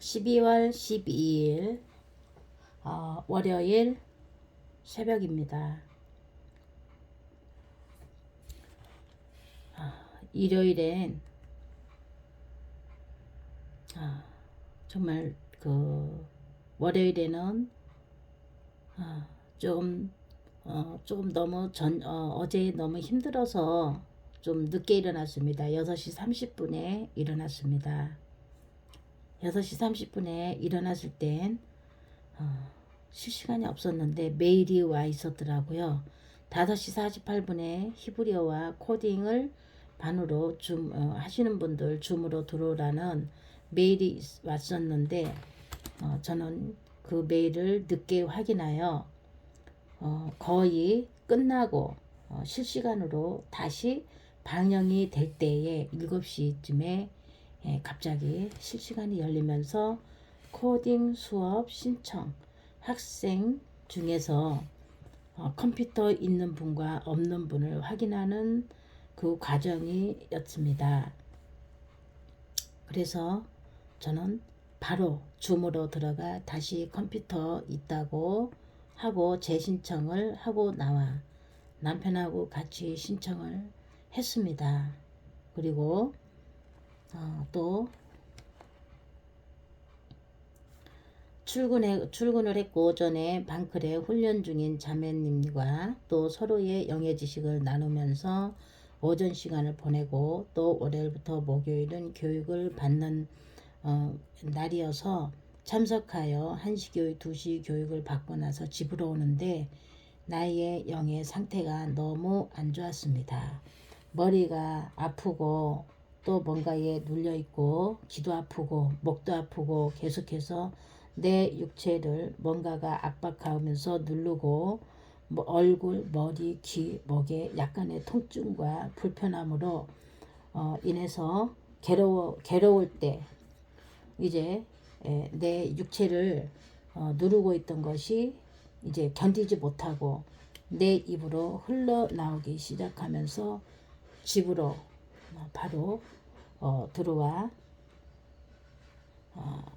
12월 12일 월요일 새벽입니다. 일요일엔 정말 월요일에는 조금 너무 어제 너무 힘들어서 좀 늦게 일어났습니다. 6시 30분에 일어났습니다. 6시 30분에 일어났을 땐 실시간이 없었는데 메일이 와 있었더라고요. 5시 48분에 히브리어와 코딩을 반으로 하시는 분들 줌으로 들어오라는 메일이 왔었는데 저는 그 메일을 늦게 확인하여 거의 끝나고 실시간으로 다시 방영이 될 때에 7시쯤에 갑자기 실시간이 열리면서 코딩 수업 신청 학생 중에서 컴퓨터 있는 분과 없는 분을 확인하는 그 과정이었습니다. 그래서 저는 바로 줌으로 들어가 다시 컴퓨터 있다고 하고 재신청을 하고 나와 남편하고 같이 신청을 했습니다. 그리고 또 출근을 했고 오전에 방클에 훈련 중인 자매님과 또 서로의 영예 지식을 나누면서 오전 시간을 보내고 또 월요일부터 목요일은 교육을 받는 날이어서 참석하여 1시 교육, 2시 교육을 받고 나서 집으로 오는데 나의 영의 상태가 너무 안 좋았습니다. 머리가 아프고 또 뭔가에 눌려있고 귀도 아프고 목도 아프고 계속해서 내 육체를 뭔가가 압박하면서 누르고 얼굴, 머리, 귀, 목에 약간의 통증과 불편함으로 인해서 괴로울 때 이제 내 육체를 누르고 있던 것이 이제 견디지 못하고 내 입으로 흘러나오기 시작하면서 집으로 바로 들어와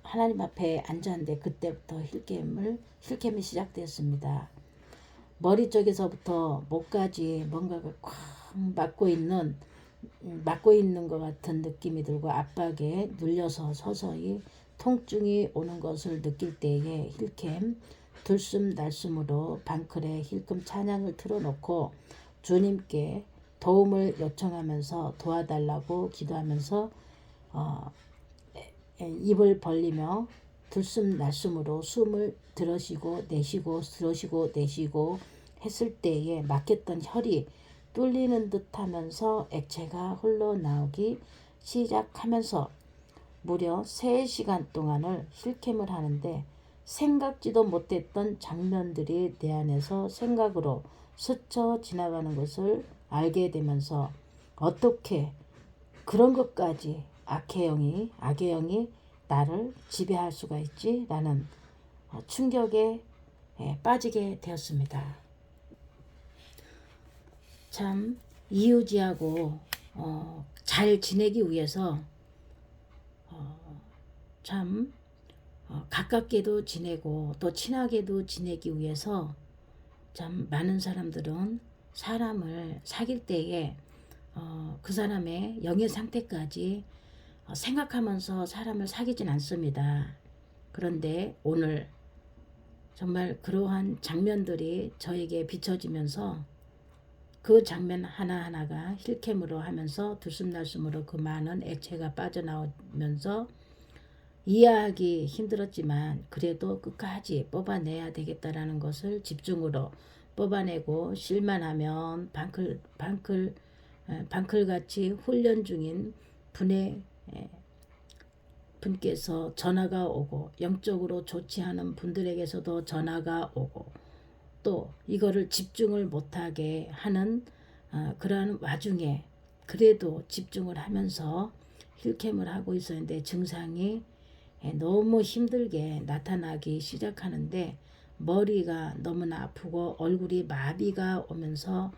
하나님 앞에 앉았는데 그때부터 힐캠이 시작되었습니다. 머리 쪽에서부터 목까지 뭔가가 꽉 막고 있는 것 같은 느낌이 들고 압박에 눌려서 서서히 통증이 오는 것을 느낄 때에 힐캠 들숨날숨으로 방클에 힐끔 찬양을 틀어놓고 주님께 도움을 요청하면서 도와달라고 기도하면서 입을 벌리며 들숨날숨으로 숨을 들으시고 내쉬고 들으시고 내쉬고 했을 때에 막혔던 혈이 뚫리는 듯 하면서 액체가 흘러나오기 시작하면서 무려 3시간 동안을 힐캠을 하는데 생각지도 못했던 장면들이 내 안에서 생각으로 스쳐 지나가는 것을 알게 되면서 어떻게 그런 것까지 악의 영이 나를 지배할 수가 있지? 라는 충격에 빠지게 되었습니다. 참 이웃이하고 잘 지내기 위해서 참 가깝게도 지내고 또 친하게도 지내기 위해서 참 많은 사람들은 사람을 사귈 때에 그 사람의 영의 상태까지 생각하면서 사람을 사귀진 않습니다. 그런데 오늘 정말 그러한 장면들이 저에게 비춰지면서 그 장면 하나하나가 힐캠으로 하면서 들숨날숨으로 그 많은 액체가 빠져나오면서 이해하기 힘들었지만 그래도 끝까지 뽑아내야 되겠다라는 것을 집중으로 뽑아내고 실만하면 방클같이 훈련 중인 분께서 전화가 오고 영적으로 좋지 않은 분들에게서도 전화가 오고 또 이거를 집중을 못하게 하는 그러한 와중에 그래도 집중을 하면서 힐캠을 하고 있었는데 증상이 너무 힘들게 나타나기 시작하는데 머리가 너무나 아프고 얼굴이 마비가 오면서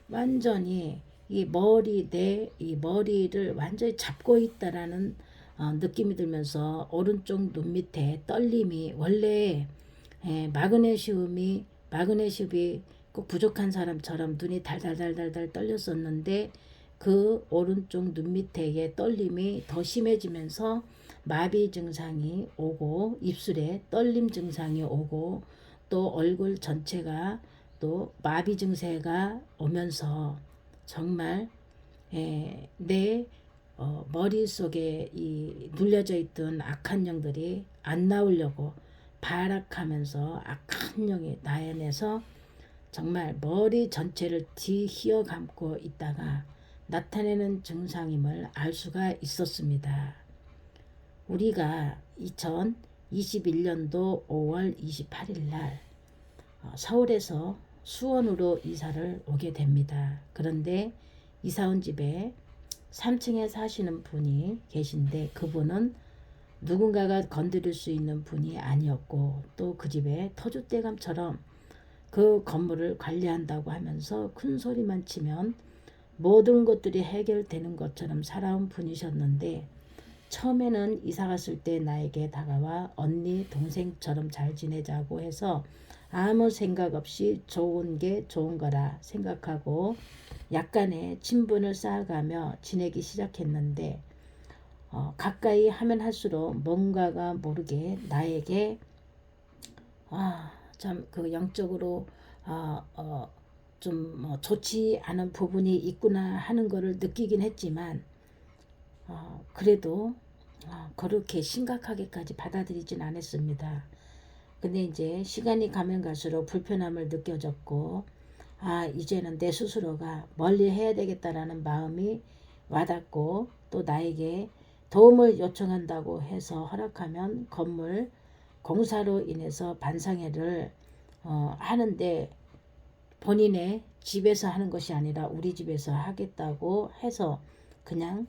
완전히 이 머리를 완전히 잡고 있다라는 느낌이 들면서 오른쪽 눈 밑에 떨림이 원래 마그네슘이 꼭 부족한 사람처럼 눈이 달달달달달 떨렸었는데 그 오른쪽 눈 밑에의 떨림이 더 심해지면서 마비 증상이 오고 입술에 떨림 증상이 오고 또 얼굴 전체가 또 마비 증세가 오면서 정말 내 머릿속에 이 눌려져 있던 악한 영들이 안 나오려고 발악하면서 악한 영이 나타내서 정말 머리 전체를 뒤휘어 감고 있다가 나타내는 증상임을 알 수가 있었습니다. 우리가 2021년도 5월 28일 날 서울에서 수원으로 이사를 오게 됩니다. 그런데 이사 온 집에 3층에 사시는 분이 계신데 그분은 누군가가 건드릴 수 있는 분이 아니었고 또 그 집에 터줏대감처럼 그 건물을 관리한다고 하면서 큰 소리만 치면 모든 것들이 해결되는 것처럼 살아온 분이셨는데 처음에는 이사 갔을 때 나에게 다가와 언니 동생처럼 잘 지내자고 해서 아무 생각 없이 좋은 게 좋은 거라 생각하고 약간의 친분을 쌓아가며 지내기 시작했는데 가까이 하면 할수록 뭔가가 모르게 나에게 참 그 영적으로 좀 좋지 않은 부분이 있구나 하는 것을 느끼긴 했지만 그래도 그렇게 심각하게까지 받아들이진 않았습니다. 근데 이제 시간이 가면 갈수록 불편함을 느껴졌고 이제는 내 스스로가 멀리 해야 되겠다라는 마음이 와닿고 또 나에게 도움을 요청한다고 해서 허락하면 건물 공사로 인해서 반상회를 하는데 본인의 집에서 하는 것이 아니라 우리 집에서 하겠다고 해서 그냥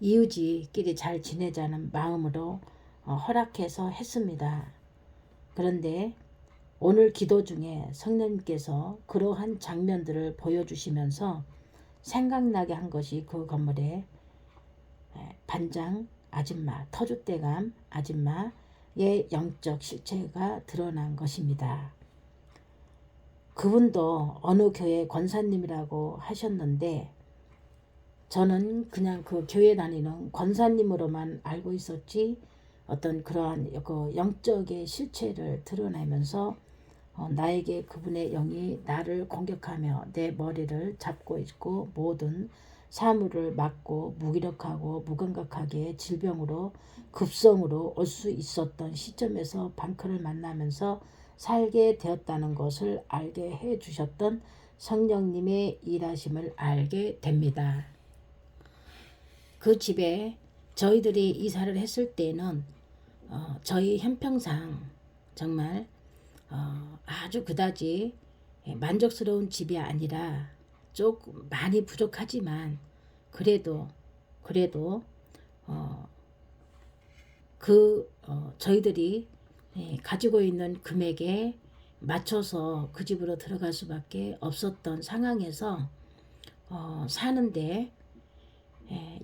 이웃이끼리 잘 지내자는 마음으로 허락해서 했습니다. 그런데 오늘 기도 중에 성령님께서 그러한 장면들을 보여주시면서 생각나게 한 것이 그 건물에 반장 아줌마, 터줏대감 아줌마의 영적 실체가 드러난 것입니다. 그분도 어느 교회 권사님이라고 하셨는데 저는 그냥 그 교회 다니는 권사님으로만 알고 있었지 어떤 그러한 그 영적의 실체를 드러내면서 나에게 그분의 영이 나를 공격하며 내 머리를 잡고 있고 모든 사물을 막고 무기력하고 무감각하게 질병으로 급성으로 올 수 있었던 시점에서 방크를 만나면서 살게 되었다는 것을 알게 해 주셨던 성령님의 일하심을 알게 됩니다. 그 집에 저희들이 이사를 했을 때는 저희 형평상 정말 아주 그다지 만족스러운 집이 아니라 조금 많이 부족하지만 그래도 저희들이 가지고 있는 금액에 맞춰서 그 집으로 들어갈 수밖에 없었던 상황에서 사는데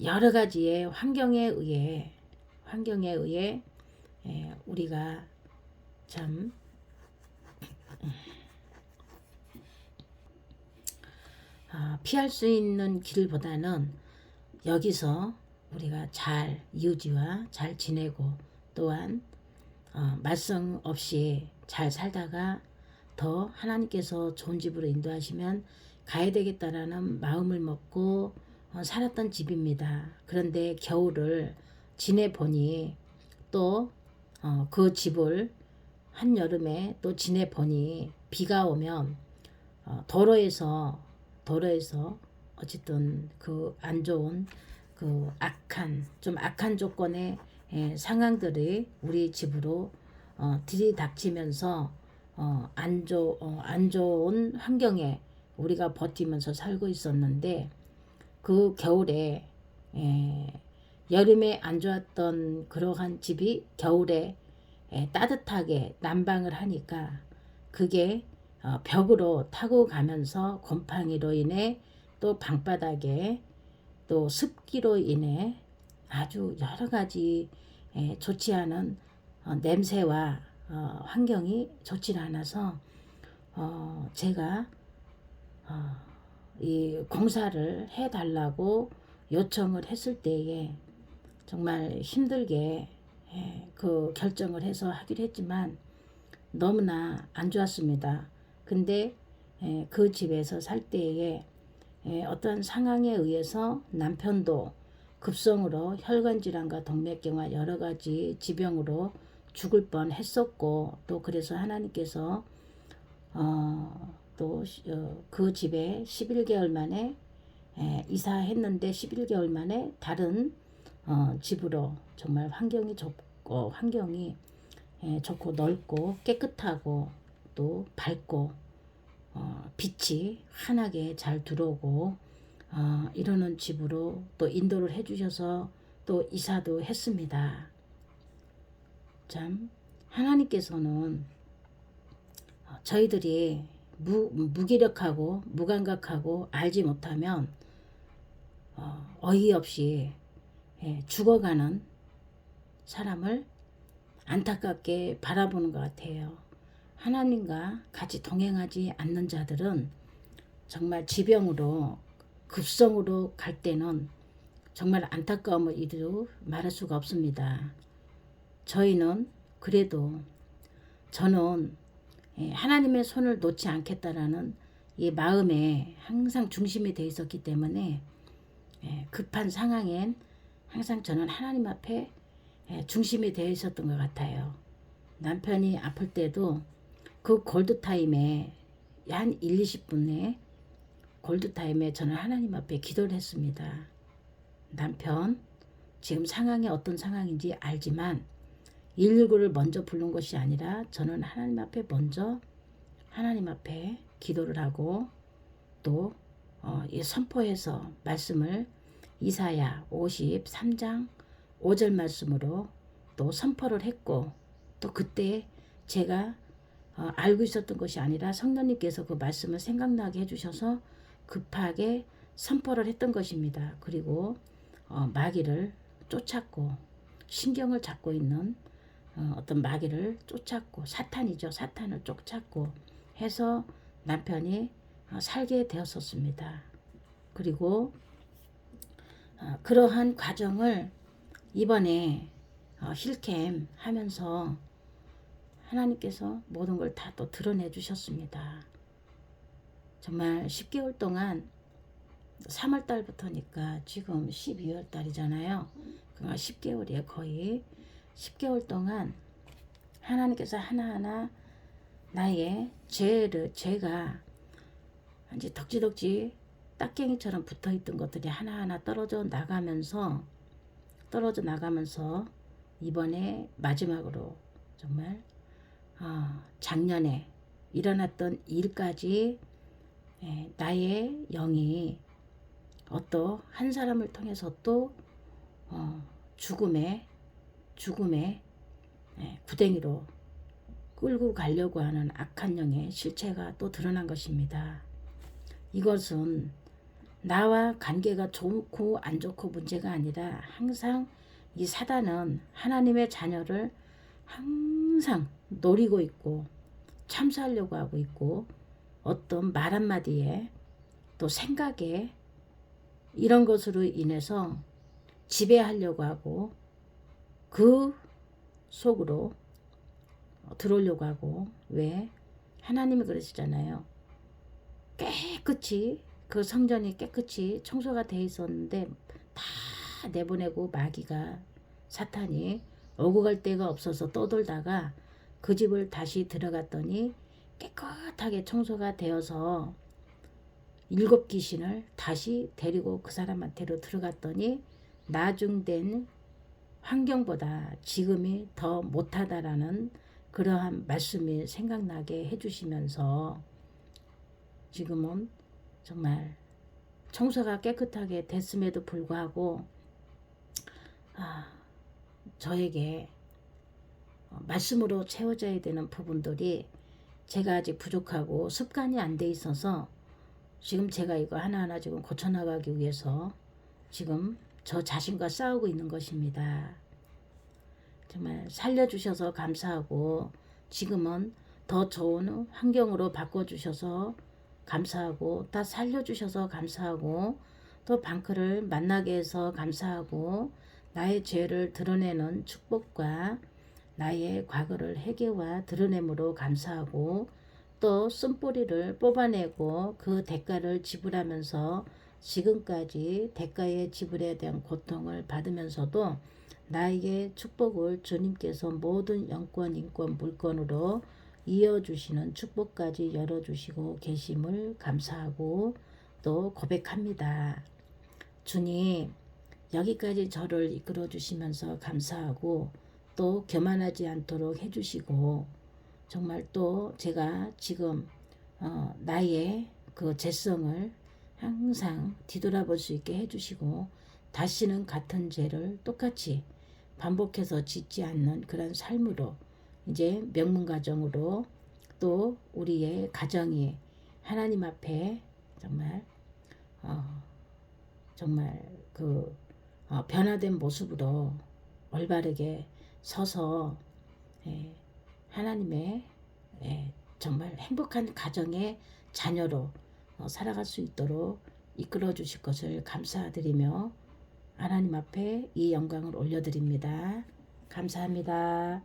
여러 가지의 환경에 의해 우리가 참 피할 수 있는 길보다는 여기서 우리가 잘 이웃이와 잘 지내고 또한 말썽 없이 잘 살다가 더 하나님께서 좋은 집으로 인도하시면 가야 되겠다라는 마음을 먹고 살았던 집입니다. 그런데 겨울을 지내보니 또 그 집을 한여름에 또 지내보니 비가 오면 도로에서 어쨌든 그 안 좋은 그 악한 조건의 상황들이 우리 집으로 들이닥치면서 안 좋은 환경에 우리가 버티면서 살고 있었는데 그 겨울에 여름에 안 좋았던 그러한 집이 겨울에 따뜻하게 난방을 하니까 그게 벽으로 타고 가면서 곰팡이로 인해 또 방바닥에 또 습기로 인해 아주 여러 가지 좋지 않은 냄새와 환경이 좋지 않아서 제가 이 공사를 해달라고 요청을 했을 때에 정말 힘들게 그 결정을 해서 하기로 했지만 너무나 안 좋았습니다. 근데 그 집에서 살 때에 어떤 상황에 의해서 남편도 급성으로 혈관질환과 동맥경화 여러 가지 지병으로 죽을 뻔 했었고, 또 그래서 하나님께서 또 그 집에 11개월 만에 이사했는데 11개월 만에 다른 집으로 정말 환경이 좋고 넓고 깨끗하고 또 밝고 빛이 환하게 잘 들어오고 이러는 집으로 또 인도를 해주셔서 또 이사도 했습니다. 참 하나님께서는 저희들이 무기력하고 무감각하고 알지 못하면 어이없이 죽어가는 사람을 안타깝게 바라보는 것 같아요. 하나님과 같이 동행하지 않는 자들은 정말 지병으로 급성으로 갈 때는 정말 안타까움을 이루 말할 수가 없습니다. 저희는 그래도 저는 하나님의 손을 놓지 않겠다라는 이 마음에 항상 중심이 되어 있었기 때문에 급한 상황엔 항상 저는 하나님 앞에 중심이 되어 있었던 것 같아요. 남편이 아플 때도 그 골드타임에 한 1, 20분에 골드타임에 저는 하나님 앞에 기도를 했습니다. 남편 지금 상황이 어떤 상황인지 알지만 119를 먼저 부른 것이 아니라 저는 하나님 앞에 먼저 하나님 앞에 기도를 하고 또 선포해서 말씀을 이사야 53장 5절 말씀으로 또 선포를 했고, 또 그때 제가 알고 있었던 것이 아니라 성령님께서 그 말씀을 생각나게 해주셔서 급하게 선포를 했던 것입니다. 그리고 마귀를 쫓았고 신경을 잡고 있는 어떤 마귀를 쫓았고 사탄이죠. 사탄을 쫓았고 해서 남편이 살게 되었었습니다. 그리고 그러한 과정을 이번에 힐캠 하면서 하나님께서 모든 걸 다 또 드러내 주셨습니다. 정말 10개월 동안 3월 달부터니까 지금 12월 달이잖아요. 그러니까 10개월이에요. 거의 10개월 동안 하나님께서 하나하나 나의 죄가 이제 덕지덕지 딱갱이처럼 붙어있던 것들이 하나하나 떨어져 나가면서 이번에 마지막으로 정말 작년에 일어났던 일까지 나의 영이 어떤 한 사람을 통해서 또 죽음의 구덩이로 끌고 가려고 하는 악한 영의 실체가 또 드러난 것입니다. 이것은 나와 관계가 좋고 안 좋고 문제가 아니라 항상 이 사단은 하나님의 자녀를 항상 노리고 있고 참수하려고 하고 있고 어떤 말 한마디에 또 생각에 이런 것으로 인해서 지배하려고 하고 그 속으로 들어오려고 하고, 왜? 하나님이 그러시잖아요. 깨끗이 그 성전이 깨끗이 청소가 돼 있었는데 다 내보내고 마귀가 사탄이 오고 갈 데가 없어서 떠돌다가 그 집을 다시 들어갔더니 깨끗하게 청소가 되어서 7 귀신을 다시 데리고 그 사람한테로 들어갔더니 나중된 환경보다 지금이 더 못하다라는 그러한 말씀이 생각나게 해주시면서 지금은 정말 청소가 깨끗하게 됐음에도 불구하고 저에게 말씀으로 채워져야 되는 부분들이 제가 아직 부족하고 습관이 안 돼 있어서 지금 제가 이거 하나하나 지금 고쳐나가기 위해서 지금 저 자신과 싸우고 있는 것입니다. 정말 살려주셔서 감사하고 지금은 더 좋은 환경으로 바꿔주셔서 감사하고 다 살려주셔서 감사하고 또 방크를 만나게 해서 감사하고 나의 죄를 드러내는 축복과 나의 과거를 회개와 드러냄으로 감사하고 또 쓴뿌리를 뽑아내고 그 대가를 지불하면서 지금까지 대가의 지불에 대한 고통을 받으면서도 나에게 축복을 주님께서 모든 영권, 인권, 물권으로 이어주시는 축복까지 열어주시고 계심을 감사하고 또 고백합니다. 주님, 여기까지 저를 이끌어 주시면서 감사하고 또 교만하지 않도록 해주시고 정말 또 제가 지금 나의 그 죄성을 항상 뒤돌아볼 수 있게 해주시고 다시는 같은 죄를 똑같이 반복해서 짓지 않는 그런 삶으로 이제 명문가정으로 또 우리의 가정이 하나님 앞에 정말 정말 그 변화된 모습으로 올바르게 서서 하나님의 정말 행복한 가정의 자녀로 살아갈 수 있도록 이끌어 주실 것을 감사드리며 하나님 앞에 이 영광을 올려드립니다. 감사합니다.